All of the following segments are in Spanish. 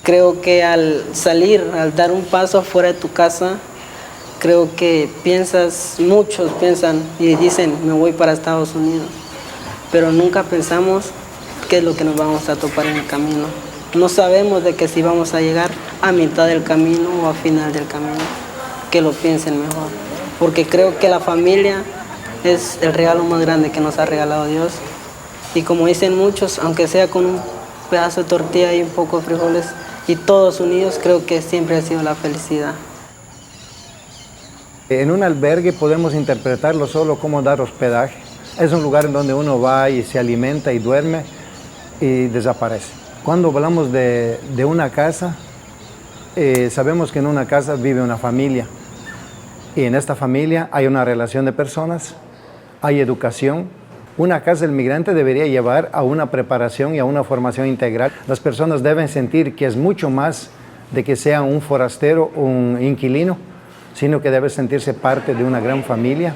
Creo que al salir, al dar un paso afuera de tu casa, creo que muchos piensan y dicen, me voy para Estados Unidos, pero nunca pensamos qué es lo que nos vamos a topar en el camino. No sabemos de que si vamos a llegar a mitad del camino o a final del camino, que lo piensen mejor, porque creo que la familia es el regalo más grande que nos ha regalado Dios, y como dicen muchos, aunque sea con un pedazo de tortilla y un poco de frijoles, y todos unidos, creo que siempre ha sido la felicidad. En un albergue podemos interpretarlo solo como dar hospedaje. Es un lugar en donde uno va y se alimenta y duerme y desaparece. Cuando hablamos de una casa, sabemos que en una casa vive una familia. Y en esta familia hay una relación de personas, hay educación. Una casa del migrante debería llevar a una preparación y a una formación integral. Las personas deben sentir que es mucho más de que sea un forastero o un inquilino, sino que debe sentirse parte de una gran familia.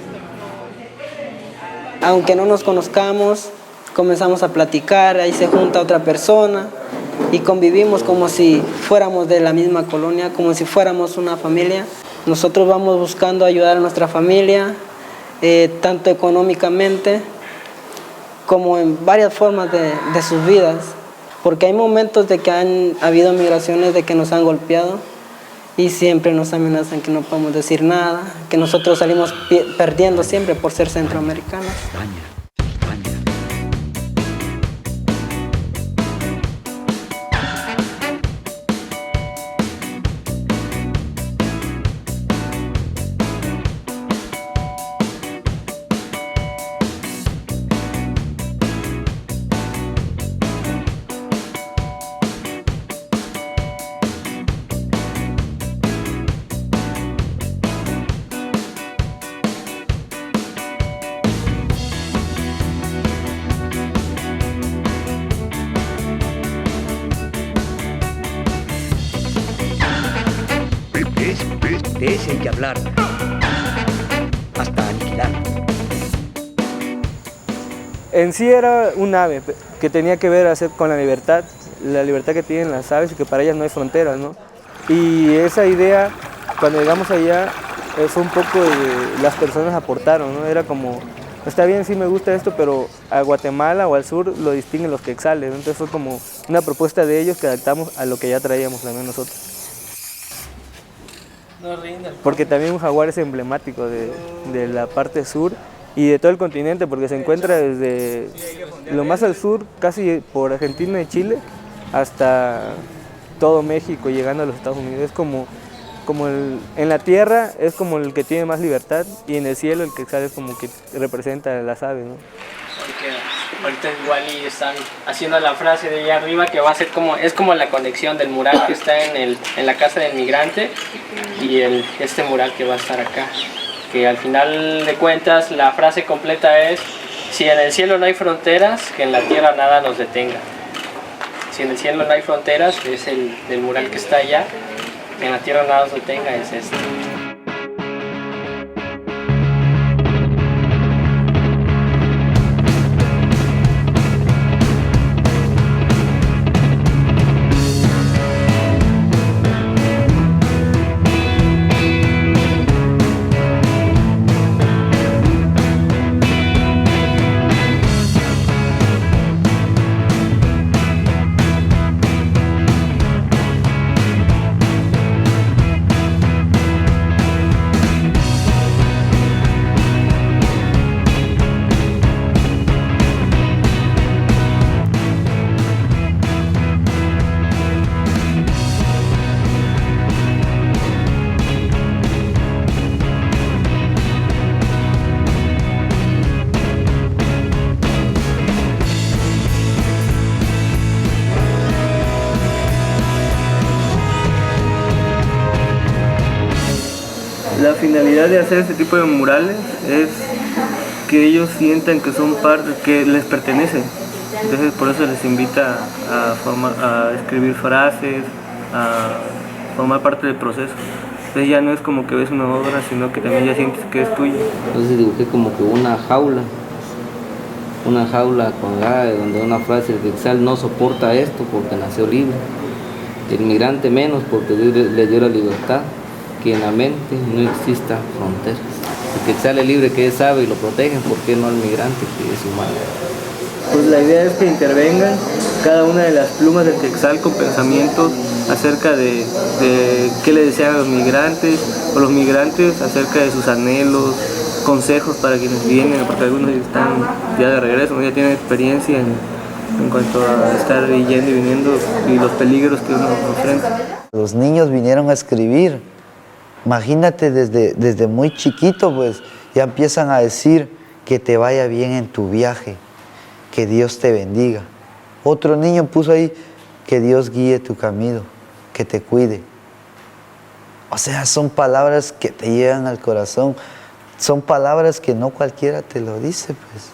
Aunque no nos conozcamos, comenzamos a platicar, ahí se junta otra persona y convivimos como si fuéramos de la misma colonia, como si fuéramos una familia. Nosotros vamos buscando ayudar a nuestra familia, tanto económicamente como en varias formas de sus vidas, porque hay momentos de que han habido migraciones de que nos han golpeado y siempre nos amenazan que no podemos decir nada, que nosotros salimos perdiendo siempre por ser centroamericanos. De ese hay que hablar hasta aniquilar. En sí era un ave que tenía que ver con la libertad que tienen las aves y que para ellas no hay fronteras, ¿no? Y esa idea, cuando llegamos allá, fue un poco las personas aportaron, ¿no? Era como, está bien, sí me gusta esto, pero a Guatemala o al sur lo distinguen los quetzales, ¿no? Entonces fue como una propuesta de ellos que adaptamos a lo que ya traíamos también nosotros. Porque también un jaguar es emblemático de la parte sur y de todo el continente, porque se encuentra desde lo más al sur, casi por Argentina y Chile, hasta todo México, llegando a los Estados Unidos. Es como en la tierra es como el que tiene más libertad, y en el cielo el quetzal es como que representa a las aves, ¿no? Ahorita igual y están haciendo la frase de allá arriba, que va a ser es como la conexión del mural que está en la casa del migrante y este mural que va a estar acá, que al final de cuentas la frase completa es: si en el cielo no hay fronteras, que en la tierra nada nos detenga. Si en el cielo no hay fronteras, es el mural que está allá, que en la tierra nada nos detenga, es este. La finalidad de hacer este tipo de murales es que ellos sientan que son parte, que les pertenece. Entonces por eso les invita a escribir frases, a formar parte del proceso. Entonces ya no es como que ves una obra, sino que también ya sientes que es tuya. Entonces dibujé como que una jaula con donde una frase: el quetzal no soporta esto porque nació libre. El migrante menos, porque Dios le dio la libertad, que en la mente no existan fronteras. El quetzal es libre, que es sabe y lo protegen, ¿por qué no al migrante que es humano? Pues la idea es que intervengan cada una de las plumas del quetzal con pensamientos acerca de qué le desean a los migrantes, o los migrantes acerca de sus anhelos, consejos para quienes vienen, porque algunos están ya de regreso, ya tienen experiencia en cuanto a estar yendo y viniendo y los peligros que uno enfrenta. Los niños vinieron a escribir. Imagínate, desde muy chiquito, pues ya empiezan a decir que te vaya bien en tu viaje, que Dios te bendiga. Otro niño puso ahí que Dios guíe tu camino, que te cuide. O sea, son palabras que te llegan al corazón, son palabras que no cualquiera te lo dice, pues.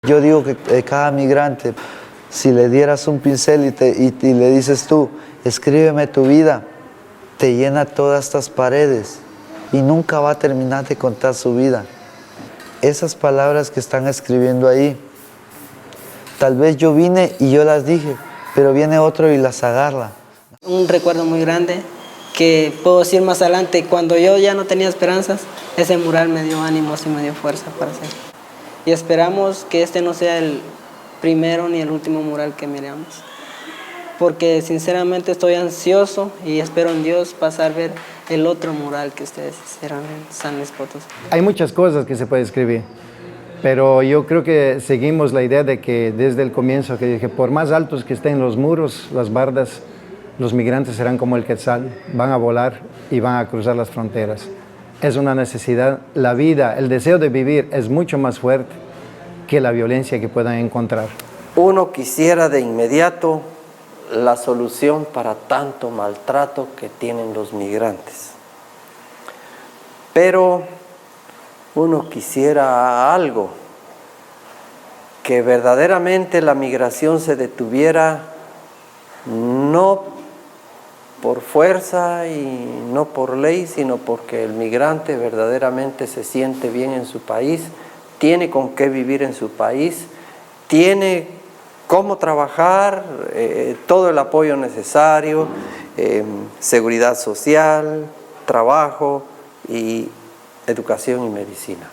Yo digo que cada migrante, si le dieras un pincel y le dices tú, escríbeme tu vida, te llena todas estas paredes y nunca va a terminar de contar su vida. Esas palabras que están escribiendo ahí, tal vez yo vine y yo las dije, pero viene otro y las agarra. Un recuerdo muy grande que puedo decir más adelante, cuando yo ya no tenía esperanzas, ese mural me dio ánimos y me dio fuerza para hacer. Y esperamos que este no sea el primero ni el último mural que miremos, porque sinceramente estoy ansioso y espero en Dios pasar a ver el otro mural que ustedes hicieron en San Luis Potosí. Hay muchas cosas que se puede escribir, pero yo creo que seguimos la idea de que desde el comienzo, que dije, por más altos que estén los muros, las bardas, los migrantes serán como el quetzal, van a volar y van a cruzar las fronteras. Es una necesidad. La vida, el deseo de vivir es mucho más fuerte que la violencia que puedan encontrar. Uno quisiera de inmediato la solución para tanto maltrato que tienen los migrantes. Pero uno quisiera algo, que verdaderamente la migración se detuviera, no por fuerza y no por ley, sino porque el migrante verdaderamente se siente bien en su país, tiene con qué vivir en su país, tiene cómo trabajar, todo el apoyo necesario, seguridad social, trabajo y educación y medicina.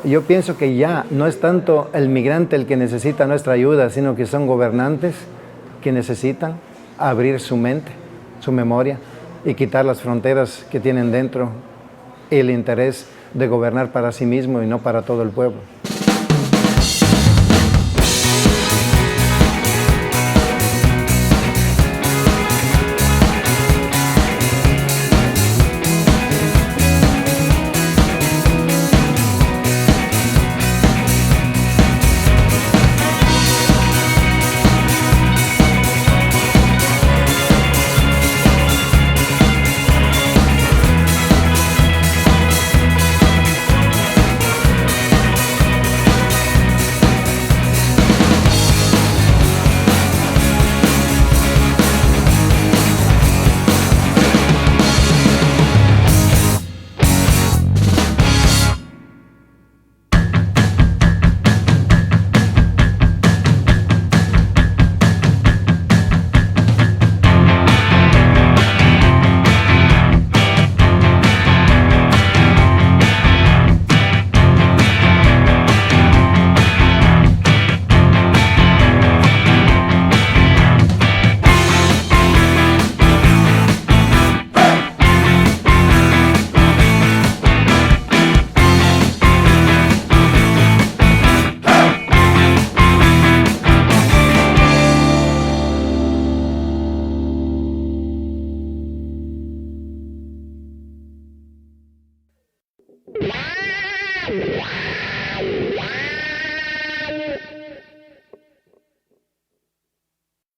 Yo pienso que ya no es tanto el migrante el que necesita nuestra ayuda, sino que son gobernantes que necesitan abrir su mente, su memoria y quitar las fronteras que tienen dentro, el interés de gobernar para sí mismo y no para todo el pueblo.